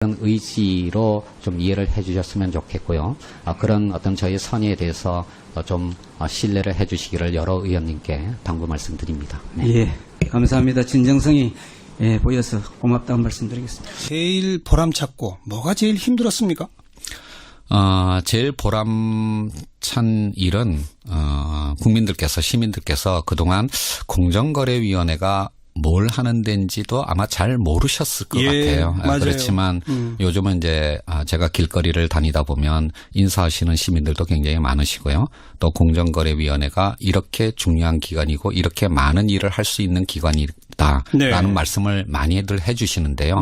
그런 의지로 좀 이해를 해주셨으면 좋겠고요. 그런 어떤 저희 선의에 대해서 좀 신뢰를 해주시기를 여러 의원님께 당부 말씀드립니다. 네. 예, 감사합니다. 진정성이 보여서 고맙다고 말씀드리겠습니다. 제일 보람찼고 뭐가 제일 힘들었습니까? 제일 보람찬 일은 국민들께서 시민들께서 그동안 공정거래위원회가 뭘 하는 데인지도 아마 잘 모르셨을 것 같아요. 맞아요. 그렇지만 요즘은 이제 제가 길거리를 다니다 보면 인사하시는 시민들도 굉장히 많으시고요. 또 공정거래위원회가 이렇게 중요한 기관이고 이렇게 많은 일을 할 수 있는 기관이다라는 말씀을 많이들 해주시는데요.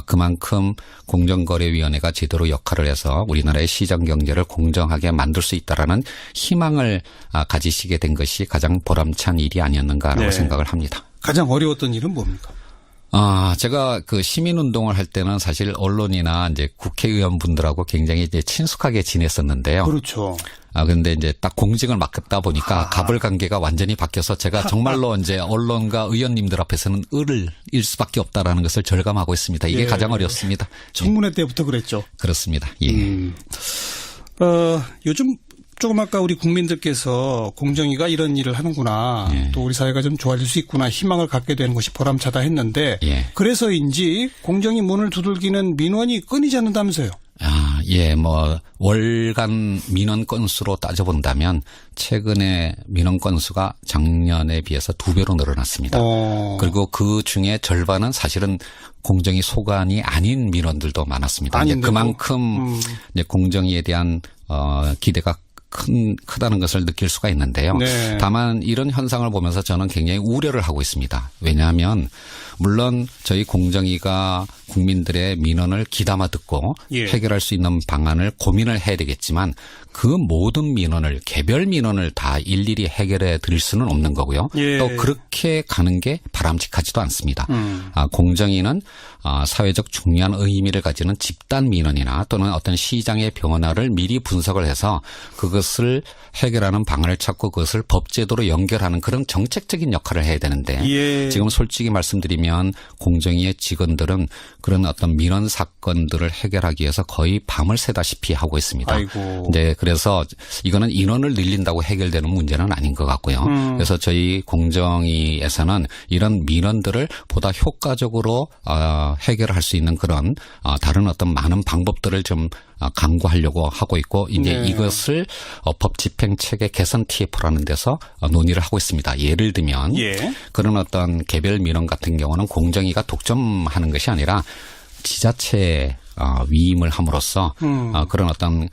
그만큼 공정거래위원회가 제대로 역할을 해서 우리나라의 시장 경제를 공정하게 만들 수 있다라는 희망을 가지시게 된 것이 가장 보람찬 일이 아니었는가라고 생각을 합니다. 가장 어려웠던 일은 뭡니까? 제가 그 시민운동을 할 때는 사실 언론이나 이제 국회의원분들하고 굉장히 이제 친숙하게 지냈었는데요. 그렇죠. 근데 이제 딱 공직을 맡았다 보니까 갑을 관계가 완전히 바뀌어서 제가 정말로 이제 언론과 의원님들 앞에서는 을을 일 수밖에 없다라는 것을 절감하고 있습니다. 이게 가장 어렵습니다. 청문회 때부터 그랬죠. 그렇습니다. 예. 요즘 조금 아까 우리 국민들께서 공정위가 이런 일을 하는구나. 또 우리 사회가 좀 좋아질 수 있구나. 희망을 갖게 되는 것이 보람차다 했는데 그래서인지 공정위 문을 두들기는 민원이 끊이지 않는다면서요. 월간 민원 건수로 따져본다면 최근에 민원 건수가 작년에 비해서 2배로 늘어났습니다. 그리고 그 중에 절반은 사실은 공정위 소관이 아닌 민원들도 많았습니다. 이제 그만큼 이제 공정위에 대한 기대가 크다는 것을 느낄 수가 있는데요. 다만 이런 현상을 보면서 저는 굉장히 우려를 하고 있습니다. 왜냐하면 물론 저희 공정위가 국민들의 민원을 귀담아 듣고 해결할 수 있는 방안을 고민을 해야 되겠지만 그 모든 민원을 개별 민원을 다 일일이 해결해 드릴 수는 없는 거고요. 또 그렇게 가는 게 바람직하지도 않습니다. 공정위는 사회적 중요한 의미를 가지는 집단 민원이나 또는 어떤 시장의 변화를 미리 분석을 해서 그것을 해결하는 방안을 찾고 그것을 법제도로 연결하는 그런 정책적인 역할을 해야 되는데 지금 솔직히 말씀드리면 공정위의 직원들은 그런 어떤 민원 사건들을 해결하기 위해서 거의 밤을 새다시피 하고 있습니다. 네, 그래서 이거는 인원을 늘린다고 해결되는 문제는 아닌 것 같고요. 그래서 저희 공정위에서는 이런 민원들을 보다 효과적으로 해결할 수 있는 그런 다른 어떤 많은 방법들을 좀 강구하려고 하고 있고 이제 이것을 법 집행 체계 개선 TF라는 데서 논의를 하고 있습니다. 예를 들면 그런 어떤 개별 민원 같은 경우는 공정위가 독점하는 것이 아니라 지자체에 위임을 함으로써 그런 어떤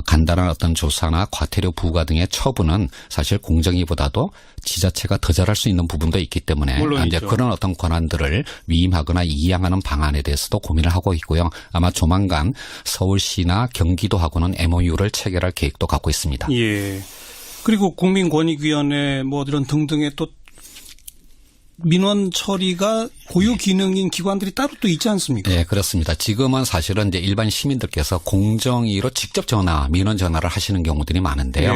간단한 어떤 조사나 과태료 부과 등의 처분은 사실 공정위보다도 지자체가 더 잘할 수 있는 부분도 있기 때문에 이제 그런 어떤 권한들을 위임하거나 이양하는 방안에 대해서도 고민을 하고 있고요. 아마 조만간 서울시나 경기도하고는 MOU를 체결할 계획도 갖고 있습니다. 그리고 국민권익위원회 뭐 이런 등등의 또 민원 처리가 고유 기능인 기관들이 따로 또 있지 않습니까? 네, 그렇습니다. 지금은 사실은 이제 일반 시민들께서 공정위로 직접 민원 전화를 하시는 경우들이 많은데요.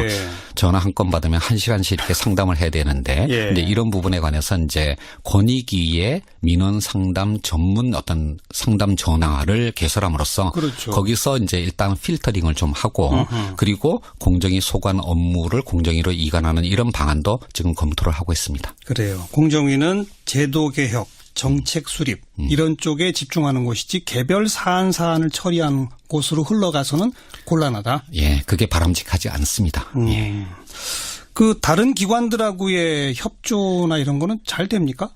전화 한 건 받으면 1시간씩 이렇게 상담을 해야 되는데 근데 이런 부분에 관해서 이제 권익위의 민원 상담 전문 어떤 상담 전화를 개설함으로써 거기서 이제 일단 필터링을 좀 하고 그리고 공정위 소관 업무를 공정위로 이관하는 이런 방안도 지금 검토를 하고 있습니다. 그래요. 공정위는 제도 개혁, 정책 수립 이런 쪽에 집중하는 곳이지 개별 사안을 처리하는 곳으로 흘러가서는 곤란하다. 그게 바람직하지 않습니다. 그 다른 기관들하고의 협조나 이런 거는 잘 됩니까?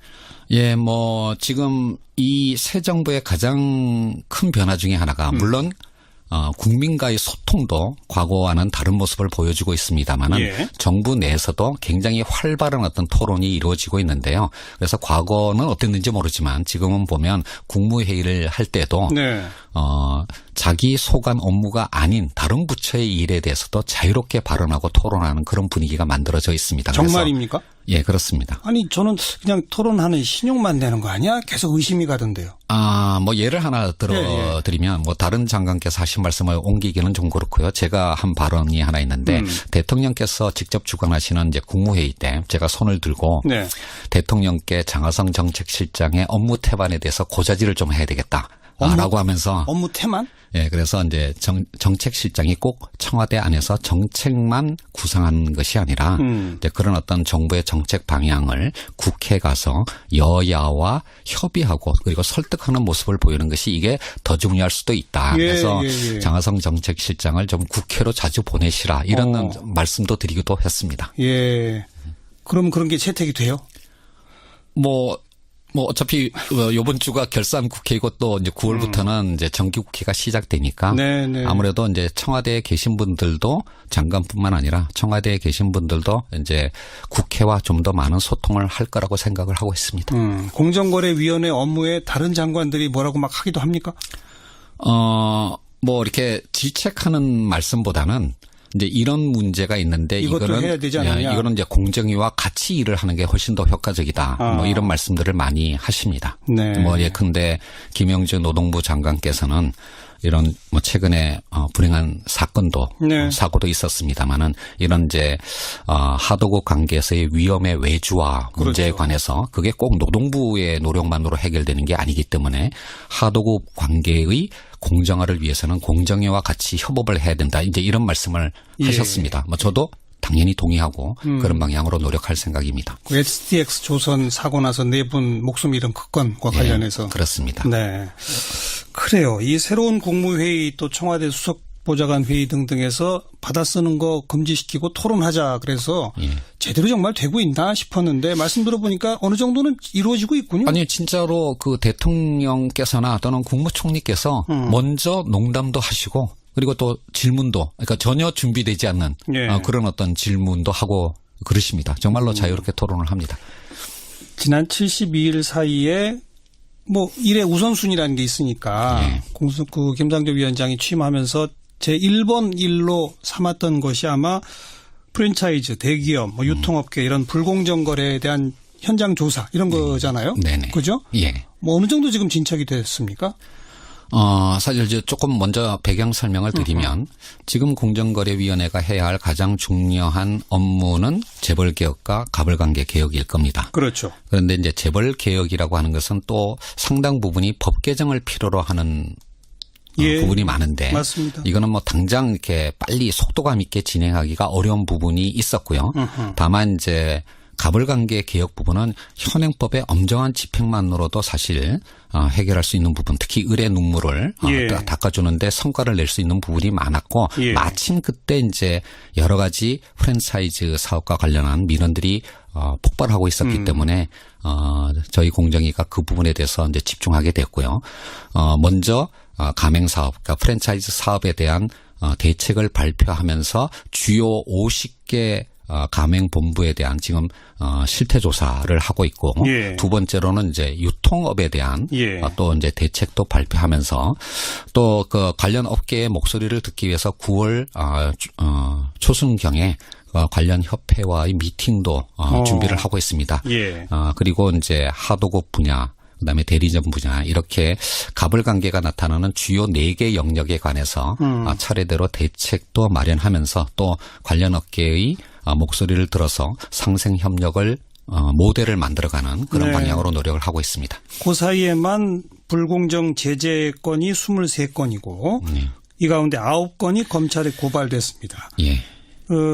지금 이 새 정부의 가장 큰 변화 중에 하나가 물론 국민과의 소통도 과거와는 다른 모습을 보여주고 있습니다만은 정부 내에서도 굉장히 활발한 어떤 토론이 이루어지고 있는데요. 그래서 과거는 어땠는지 모르지만 지금은 보면 국무회의를 할 때도 자기 소관 업무가 아닌 다른 부처의 일에 대해서도 자유롭게 발언하고 토론하는 그런 분위기가 만들어져 있습니다. 정말입니까? 예, 그렇습니다. 아니, 저는 그냥 토론하는 신용만 내는 거 아니야? 계속 의심이 가던데요. 예를 하나 들어드리면 다른 장관께서 하신 말씀을 옮기기는 좀 그렇고요. 제가 한 발언이 하나 있는데 대통령께서 직접 주관하시는 이제 국무회의 때 제가 손을 들고 대통령께 장하성 정책실장의 업무 태반에 대해서 고자질을 좀 해야 되겠다. 라고 하면서 업무 태만? 예, 그래서 이제 정책실장이 꼭 청와대 안에서 정책만 구상하는 것이 아니라 이제 그런 어떤 정부의 정책 방향을 국회에 가서 여야와 협의하고 그리고 설득하는 모습을 보이는 것이 이게 더 중요할 수도 있다. 그래서 장하성 정책실장을 좀 국회로 자주 보내시라 이런 말씀도 드리기도 했습니다. 예. 그럼 그런 게 채택이 돼요? 뭐 어차피 이번 주가 결산 국회이고 또 이제 9월부터는 이제 정기 국회가 시작되니까 네네. 아무래도 이제 청와대에 계신 분들도 장관뿐만 아니라 청와대에 계신 분들도 이제 국회와 좀 더 많은 소통을 할 거라고 생각을 하고 있습니다. 공정거래위원회 업무에 다른 장관들이 뭐라고 막 하기도 합니까? 뭐 이렇게 질책하는 말씀보다는 이제 이런 문제가 있는데 이것도 해야 되지 않느냐. 이거는 이제 공정위와 같이 일을 하는 게 훨씬 더 효과적이다. 뭐 이런 말씀들을 많이 하십니다. 네. 뭐 예컨대 김영주 노동부 장관께서는 이런 뭐 최근에 불행한 사건도 네. 사고도 있었습니다만은 이런 이제 하도급 관계에서의 위험의 외주화 문제에 그렇죠. 관해서 그게 꼭 노동부의 노력만으로 해결되는 게 아니기 때문에 하도급 관계의 공정화를 위해서는 공정위와 같이 협업을 해야 된다. 이제 이런 말씀을 하셨습니다. 뭐 저도 당연히 동의하고 그런 방향으로 노력할 생각입니다. 그 STX 조선 사고 나서 4분 목숨 잃은 그 건과 관련해서. 그렇습니다. 네. 그래요. 이 새로운 국무회의 또 청와대 수석보좌관 회의 등등에서 받아쓰는 거 금지시키고 토론하자 그래서 제대로 정말 되고 있나 싶었는데 말씀 들어보니까 어느 정도는 이루어지고 있군요. 아니 진짜로 그 대통령께서나 또는 국무총리께서 먼저 농담도 하시고 그리고 또 질문도 그러니까 전혀 준비되지 않는 그런 어떤 질문도 하고 그러십니다. 정말로 자유롭게 토론을 합니다. 지난 72일 사이에 뭐 일의 우선순위라는 게 있으니까 그 김상조 위원장이 취임하면서 제1번 일로 삼았던 것이 아마 프랜차이즈, 대기업, 뭐 유통업계 이런 불공정 거래에 대한 현장 조사 이런 거잖아요. 네네. 그죠? 예. 뭐 어느 정도 지금 진척이 됐습니까? 사실 이제 조금 먼저 배경 설명을 드리면 지금 공정거래위원회가 해야 할 가장 중요한 업무는 재벌개혁과 가벌관계 개혁일 겁니다. 그렇죠. 그런데 이제 재벌개혁이라고 하는 것은 또 상당 부분이 법 개정을 필요로 하는 부분이 많은데 맞습니다. 이거는 뭐 당장 이렇게 빨리 속도감 있게 진행하기가 어려운 부분이 있었고요. 다만 이제 가벌관계 개혁 부분은 현행법의 엄정한 집행만으로도 사실 해결할 수 있는 부분, 특히 을의 눈물을 닦아주는데 성과를 낼 수 있는 부분이 많았고 마침 그때 이제 여러 가지 프랜차이즈 사업과 관련한 민원들이 폭발하고 있었기 때문에 저희 공정위가 그 부분에 대해서 이제 집중하게 됐고요. 먼저 가맹사업, 그러니까 프랜차이즈 사업에 대한 대책을 발표하면서 주요 50개 가맹본부에 대한 지금 실태조사를 하고 있고 두 번째로는 이제 유통업에 대한 또 이제 대책도 발표하면서 또 그 관련 업계의 목소리를 듣기 위해서 9월 초순경에 관련 협회와의 미팅도 준비를 하고 있습니다. 그리고 이제 하도급 분야 그다음에 대리점 분야 이렇게 가벌관계가 나타나는 주요 4개 영역에 관해서 차례대로 대책도 마련하면서 또 관련 업계의 목소리를 들어서 상생 협력을 모델을 만들어가는 그런 방향으로 노력을 하고 있습니다. 그 사이에만 불공정 제재 건이 23건이고 이 가운데 9건이 검찰에 고발됐습니다.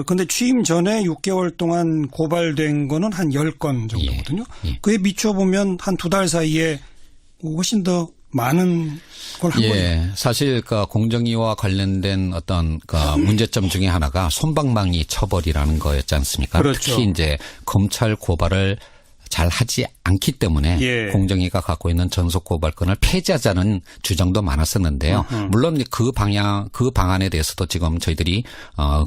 근데 취임 전에 6개월 동안 고발된 거는 한 10건 정도거든요. 그에 비춰보면 한 2달 사이에 훨씬 더 많은 걸 한 거예요. 사실 그 공정위와 관련된 어떤 그 문제점 중에 하나가 솜방망이 처벌이라는 거였지 않습니까? 그렇죠. 특히 이제 검찰 고발을 잘 하지 않기 때문에 공정위가 갖고 있는 전속 고발권을 폐지하자는 주장도 많았었는데요. 물론 그 방안에 대해서도 지금 저희들이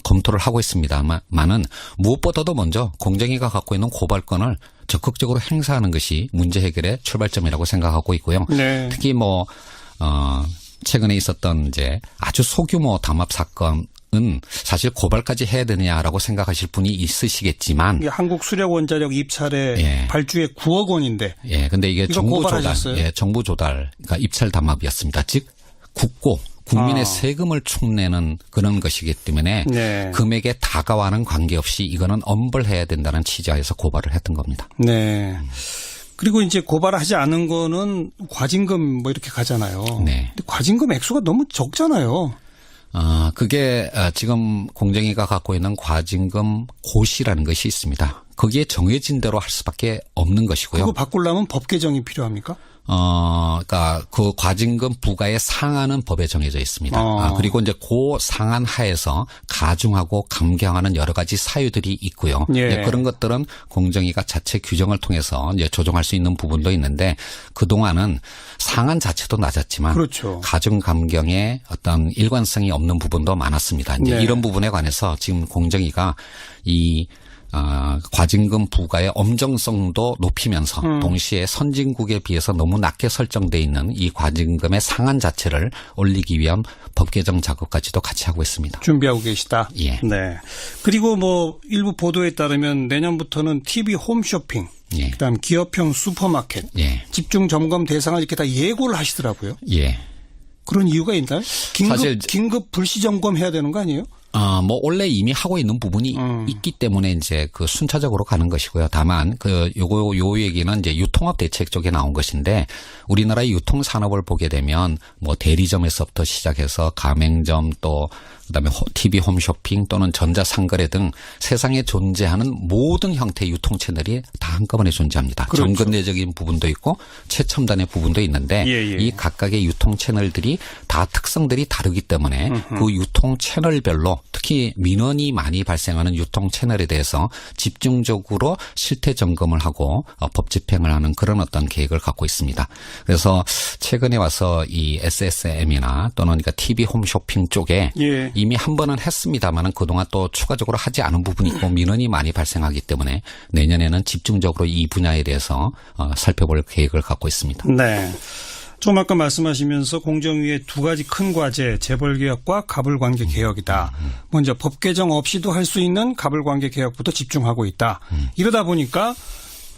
검토를 하고 있습니다만은 무엇보다도 먼저 공정위가 갖고 있는 고발권을 적극적으로 행사하는 것이 문제 해결의 출발점이라고 생각하고 있고요. 특히 뭐 최근에 있었던 이제 아주 소규모 담합 사건 은 사실 고발까지 해야 되느냐라고 생각하실 분이 있으시겠지만 한국 수력 원자력 입찰에 발주에 9억 원인데 근데 이게 정부 조달 그러니까 입찰 담합이었습니다. 즉 국민의 세금을 축내는 그런 것이기 때문에 금액에 다가와는 관계없이 이거는 엄벌해야 된다는 취지하에서 고발을 했던 겁니다. 그리고 이제 고발하지 않은 거는 과징금 뭐 이렇게 가잖아요. 네. 근데 과징금 액수가 너무 적잖아요. 그게 지금 공정위가 갖고 있는 과징금 고시라는 것이 있습니다. 거기에 정해진 대로 할 수밖에 없는 것이고요. 그거 바꾸려면 법 개정이 필요합니까? 그러니까 그 과징금 부과의 상한은 법에 정해져 있습니다. 그리고 이제 그 상한 하에서 가중하고 감경하는 여러 가지 사유들이 있고요. 예. 이제 그런 것들은 공정위가 자체 규정을 통해서 이제 조정할 수 있는 부분도 있는데 그동안은 상한 자체도 낮았지만 그렇죠. 가중 감경에 어떤 일관성이 없는 부분도 많았습니다. 이제 네. 이런 부분에 관해서 지금 공정위가 이 과징금 부과의 엄정성도 높이면서 동시에 선진국에 비해서 너무 낮게 설정돼 있는 이 과징금의 상한 자체를 올리기 위한 법 개정 작업까지도 같이 하고 있습니다. 준비하고 계시다. 예. 네. 그리고 뭐 일부 보도에 따르면 내년부터는 TV 홈쇼핑, 예. 그다음 기업형 슈퍼마켓, 예. 집중 점검 대상을 이렇게 다 예고를 하시더라고요. 예. 그런 이유가 있나요? 사실 긴급 불시 점검해야 되는 거 아니에요? 뭐 원래 이미 하고 있는 부분이 있기 때문에 이제 그 순차적으로 가는 것이고요. 다만 요 얘기는 이제 유통업 대책 쪽에 나온 것인데 우리나라의 유통 산업을 보게 되면 뭐 대리점에서부터 시작해서 가맹점 또 그다음에 TV 홈쇼핑 또는 전자상거래 등 세상에 존재하는 모든 형태의 유통 채널이 다 한꺼번에 존재합니다. 그렇죠. 정근대적인 부분도 있고 최첨단의 부분도 있는데 이 각각의 유통 채널들이 다 특성들이 다르기 때문에 그 유통 채널별로 특히 민원이 많이 발생하는 유통 채널에 대해서 집중적으로 실태 점검을 하고 법 집행을 하는 그런 어떤 계획을 갖고 있습니다. 그래서 최근에 와서 이 SSM이나 또는 그러니까 TV 홈쇼핑 쪽에 예. 이미 한 번은 했습니다만은 그동안 또 추가적으로 하지 않은 부분이 있고 민원이 많이 발생하기 때문에 내년에는 집중적으로 이 분야에 대해서 살펴볼 계획을 갖고 있습니다. 네. 좀 아까 말씀하시면서 공정위의 두 가지 큰 과제, 재벌개혁과 가불관계 개혁이다. 먼저 법 개정 없이도 할 수 있는 가불관계 개혁부터 집중하고 있다. 이러다 보니까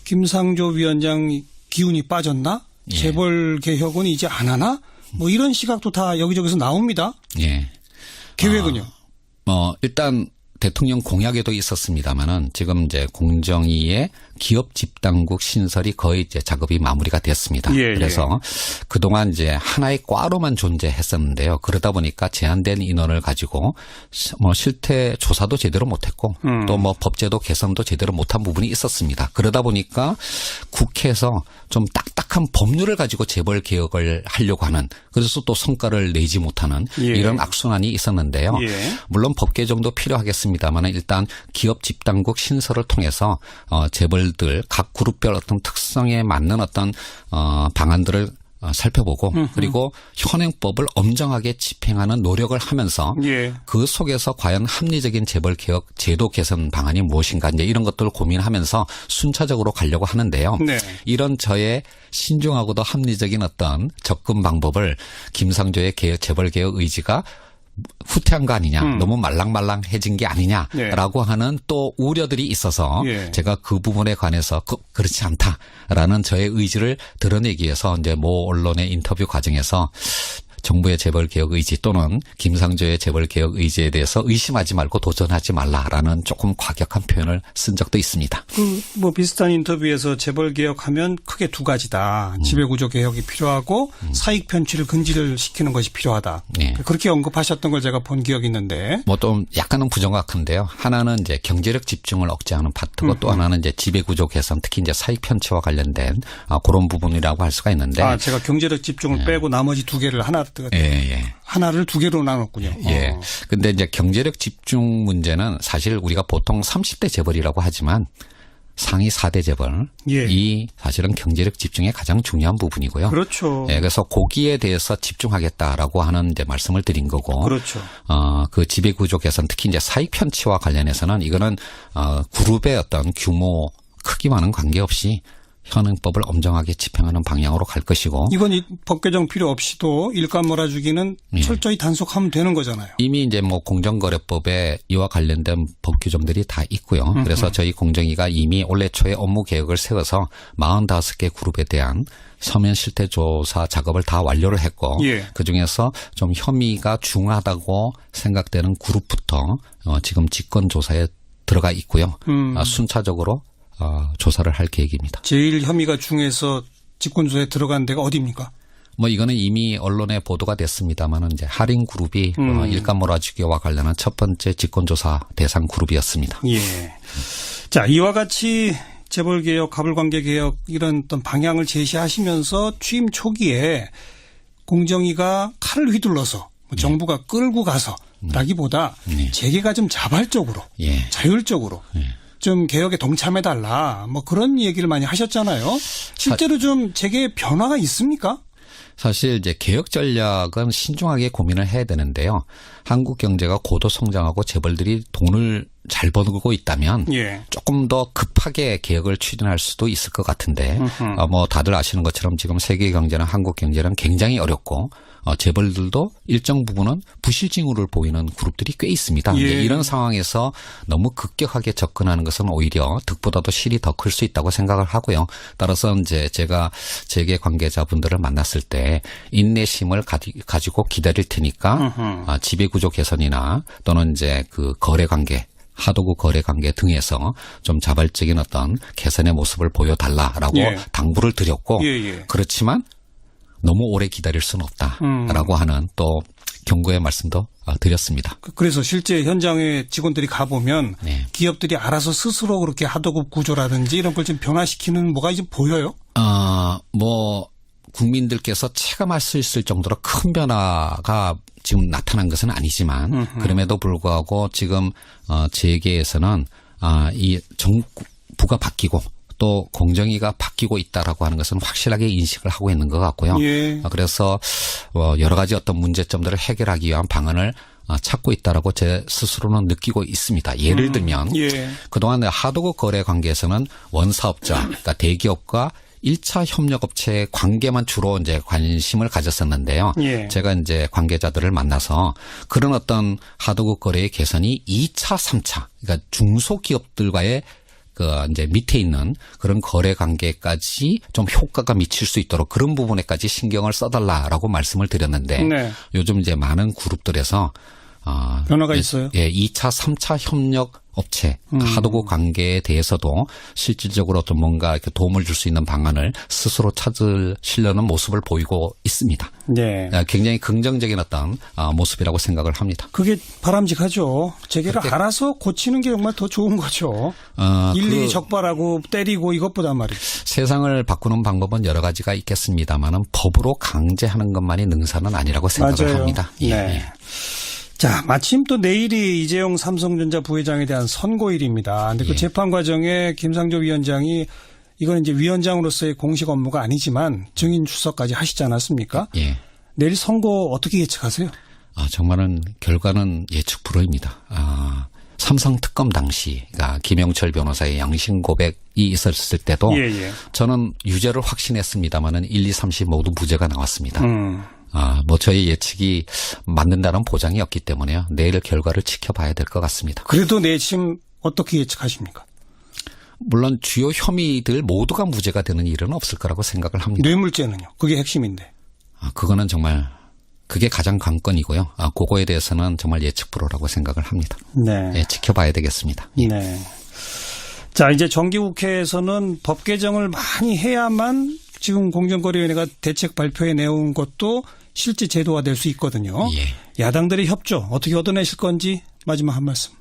김상조 위원장 기운이 빠졌나? 예. 재벌개혁은 이제 안 하나? 뭐 이런 시각도 다 여기저기서 나옵니다. 예. 계획은요? 일단 대통령 공약에도 있었습니다만은 지금 이제 공정위의 기업 집단국 신설이 거의 이제 작업이 마무리가 됐습니다. 예, 그래서 그동안 이제 하나의 과로만 존재했었는데요. 그러다 보니까 제한된 인원을 가지고 뭐 실태 조사도 제대로 못했고 또 뭐 법제도 개선도 제대로 못한 부분이 있었습니다. 그러다 보니까 국회에서 좀 딱딱한 법률을 가지고 재벌 개혁을 하려고 하는 그래서 또 성과를 내지 못하는 예. 이런 악순환이 있었는데요. 예. 물론 법 개정도 필요하겠습니다만 일단 기업 집단국 신설을 통해서 재벌들 각 그룹별 어떤 특성에 맞는 어떤 방안들을 살펴보고 그리고 현행법을 엄정하게 집행하는 노력을 하면서 예. 그 속에서 과연 합리적인 재벌 개혁 제도 개선 방안이 무엇인가 이제 이런 것들을 고민하면서 순차적으로 가려고 하는데요. 네. 이런 저의 신중하고도 합리적인 어떤 접근 방법을 김상조의 재벌 개혁 의지가 후퇴한 거 아니냐, 너무 말랑말랑해진 게 아니냐라고 하는 또 우려들이 있어서 예. 제가 그 부분에 관해서 그렇지 않다라는 저의 의지를 드러내기 위해서 이제 모 언론의 인터뷰 과정에서 정부의 재벌 개혁 의지 또는 김상조의 재벌 개혁 의지에 대해서 의심하지 말고 도전하지 말라라는 조금 과격한 표현을 쓴 적도 있습니다. 뭐 비슷한 인터뷰에서 재벌 개혁하면 크게 두 가지다. 지배구조 개혁이 필요하고 사익 편취를 근절을 시키는 것이 필요하다. 네. 그렇게 언급하셨던 걸 제가 본 기억이 있는데. 뭐 좀 약간은 부정확한데요. 하나는 이제 경제력 집중을 억제하는 파트고 또 하나는 이제 지배구조 개선 특히 이제 사익 편취와 관련된 그런 부분이라고 할 수가 있는데. 제가 경제력 집중을 빼고 나머지 두 개를 하나를 두 개로 나눴군요. 예. 근데 이제 경제력 집중 문제는 사실 우리가 보통 30대 재벌이라고 하지만 상위 4대 재벌 예. 이 사실은 경제력 집중의 가장 중요한 부분이고요. 그렇죠. 예, 그래서 거기에 대해서 집중하겠다라고 하는 이제 말씀을 드린 거고. 그렇죠. 그 지배 구조 개선 특히 이제 사익 편취와 관련해서는 이거는 그룹의 어떤 규모 크기와는 관계없이 현행법을 엄정하게 집행하는 방향으로 갈 것이고. 이건 법 개정 필요 없이도 일감 몰아주기는 예. 철저히 단속하면 되는 거잖아요. 이미 이제 뭐 공정거래법에 이와 관련된 법 규정들이 다 있고요. 그래서 저희 공정위가 이미 올해 초에 업무 계획을 세워서 45개 그룹에 대한 서면 실태 조사 작업을 다 완료를 했고 예. 그중에서 좀 혐의가 중하다고 생각되는 그룹부터 지금 직권 조사에 들어가 있고요. 순차적으로 조사를 할 계획입니다. 제일 혐의가 중에서 직권조사에 들어간 데가 어디입니까? 뭐 이거는 이미 언론에 보도가 됐습니다만은 이제 할인그룹이 일감 몰아주기와 관련한 첫 번째 직권조사 대상 그룹이었습니다. 예. 자, 이와 같이 재벌개혁, 가불관계개혁 이런 어떤 방향을 제시하시면서 취임 초기에 공정위가 칼을 휘둘러서 정부가 끌고 가서 라기보다 재계가 좀 자발적으로 자율적으로 좀 개혁에 동참해달라 뭐 그런 얘기를 많이 하셨잖아요. 실제로 좀 재계의 변화가 있습니까? 사실 이제 개혁 전략은 신중하게 고민을 해야 되는데요. 한국 경제가 고도 성장하고 재벌들이 돈을 잘 벌고 있다면 조금 더 급하게 개혁을 추진할 수도 있을 것 같은데 뭐 다들 아시는 것처럼 지금 세계 경제나 한국 경제는 굉장히 어렵고 재벌들도 일정 부분은 부실 징후를 보이는 그룹들이 꽤 있습니다. 이런 상황에서 너무 급격하게 접근하는 것은 오히려 득보다도 실이 더 클 수 있다고 생각을 하고요. 따라서 이제 제가 재계 관계자분들을 만났을 때 인내심을 가지고 기다릴 테니까 지배구조 개선이나 또는 이제 그 거래 관계 하도급 거래 관계 등에서 좀 자발적인 어떤 개선의 모습을 보여달라라고 당부를 드렸고 그렇지만 너무 오래 기다릴 수는 없다라고 하는 또 경고의 말씀도 드렸습니다. 그래서 실제 현장에 직원들이 가보면 기업들이 알아서 스스로 그렇게 하도급 구조라든지 이런 걸 좀 변화시키는 뭐가 이제 보여요? 뭐 국민들께서 체감할 수 있을 정도로 큰 변화가 지금 나타난 것은 아니지만 그럼에도 불구하고 지금 재계에서는 이 정부가 바뀌고 또 공정위가 바뀌고 있다라고 하는 것은 확실하게 인식을 하고 있는 것 같고요. 그래서 여러 가지 어떤 문제점들을 해결하기 위한 방안을 찾고 있다라고 제 스스로는 느끼고 있습니다. 예를 들면 그동안 하도급 거래 관계에서는 원사업자, 그러니까 대기업과 1차 협력업체의 관계만 주로 이제 관심을 가졌었는데요. 제가 이제 관계자들을 만나서 그런 어떤 하도급 거래의 개선이 2차, 3차, 그러니까 중소기업들과의 그 이제 밑에 있는 그런 거래 관계까지 좀 효과가 미칠 수 있도록 그런 부분에까지 신경을 써달라라고 말씀을 드렸는데 요즘 이제 많은 그룹들에서 변화가 있어요. 2차, 3차 협력 업체 하도급 관계에 대해서도 실질적으로 좀 뭔가 이렇게 도움을 줄 수 있는 방안을 스스로 찾으시려는 모습을 보이고 있습니다. 굉장히 긍정적인 어떤 모습이라고 생각을 합니다. 그게 바람직하죠. 재계가 알아서 고치는 게 정말 더 좋은 거죠. 일일이 적발하고 때리고 이것보다 말이죠. 세상을 바꾸는 방법은 여러 가지가 있겠습니다만은 법으로 강제하는 것만이 능사는 아니라고 생각을 합니다. 자, 마침 또 내일이 이재용 삼성전자 부회장에 대한 선고일입니다. 근데 그 재판 과정에 김상조 위원장이 이건 이제 위원장으로서의 공식 업무가 아니지만 증인 출석까지 하시지 않았습니까? 내일 선고 어떻게 예측하세요? 정말은 결과는 예측 불허입니다. 삼성 특검 당시, 그러니까 김영철 변호사의 양심 고백이 있었을 때도 저는 유죄를 확신했습니다만은 1, 2, 3심 모두 무죄가 나왔습니다. 뭐 저희 예측이 맞는다는 보장이 없기 때문에요. 내일 결과를 지켜봐야 될 것 같습니다. 그래도 내심 어떻게 예측하십니까? 물론 주요 혐의들 모두가 무죄가 되는 일은 없을 거라고 생각을 합니다. 뇌물죄는요? 그게 핵심인데. 그거는 정말 그게 가장 관건이고요. 그거에 대해서는 정말 예측 불허라고 생각을 합니다. 지켜봐야 되겠습니다. 자, 이제 정기국회에서는 법 개정을 많이 해야만 지금 공정거래위원회가 대책 발표해 내온 것도 실제 제도화될 수 있거든요. 야당들의 협조 어떻게 얻어내실 건지 마지막 한 말씀.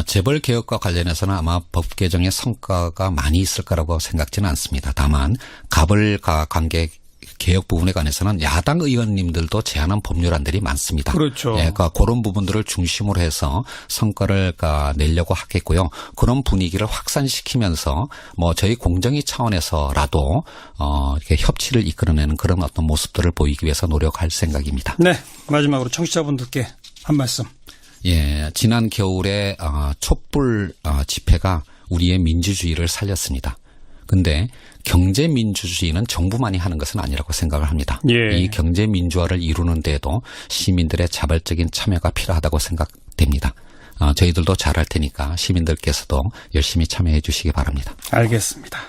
재벌 개혁과 관련해서는 아마 법 개정의 성과가 많이 있을 거라고 생각지는 않습니다. 다만 가불가 관계 개혁 부분에 관해서는 야당 의원님들도 제안한 법률안들이 많습니다. 그러니까 그런 부분들을 중심으로 해서 성과를 내려고 하겠고요. 그런 분위기를 확산시키면서 뭐 저희 공정위 차원에서라도 이렇게 협치를 이끌어내는 그런 어떤 모습들을 보이기 위해서 노력할 생각입니다. 마지막으로 청취자분들께 한 말씀. 지난 겨울에 촛불 집회가 우리의 민주주의를 살렸습니다. 근데 경제민주주의는 정부만이 하는 것은 아니라고 생각을 합니다. 이 경제민주화를 이루는 데에도 시민들의 자발적인 참여가 필요하다고 생각됩니다. 저희들도 잘할 테니까 시민들께서도 열심히 참여해 주시기 바랍니다. 알겠습니다.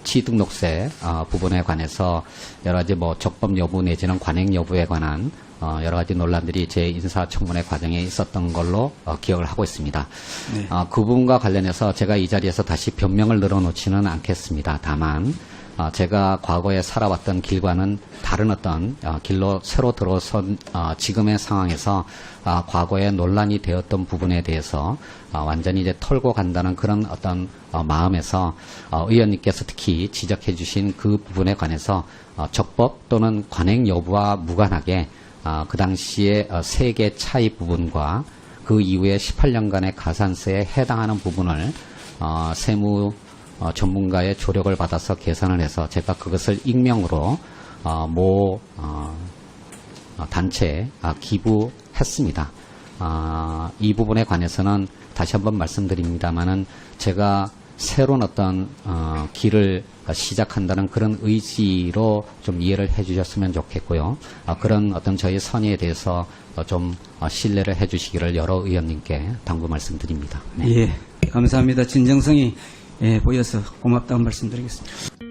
취등록세 부분에 관해서 여러 가지 뭐 적법 여부 내지는 관행 여부에 관한 여러 가지 논란들이 제 인사청문회 과정에 있었던 걸로 기억을 하고 있습니다. 네. 그 부분과 관련해서 제가 이 자리에서 다시 변명을 늘어놓지는 않겠습니다. 다만 제가 과거에 살아왔던 길과는 다른 어떤 길로 새로 들어선 지금의 상황에서 과거에 논란이 되었던 부분에 대해서 완전히 이제 털고 간다는 그런 어떤 마음에서 의원님께서 특히 지적해 주신 그 부분에 관해서 적법 또는 관행 여부와 무관하게 그 당시에 세계 차이 부분과 그 이후에 18년간의 가산세에 해당하는 부분을 세무 전문가의 조력을 받아서 계산을 해서 제가 그것을 익명으로 모 단체에 기부했습니다. 이 부분에 관해서는 다시 한번 말씀드립니다마는 제가 새로운 어떤 길을 시작한다는 그런 의지로 좀 이해를 해주셨으면 좋겠고요. 그런 어떤 저희 선의에 대해서 좀 신뢰를 해주시기를 여러 의원님께 당부 말씀드립니다. 네. 예, 감사합니다. 진정성이 보여서 고맙다는 말씀드리겠습니다.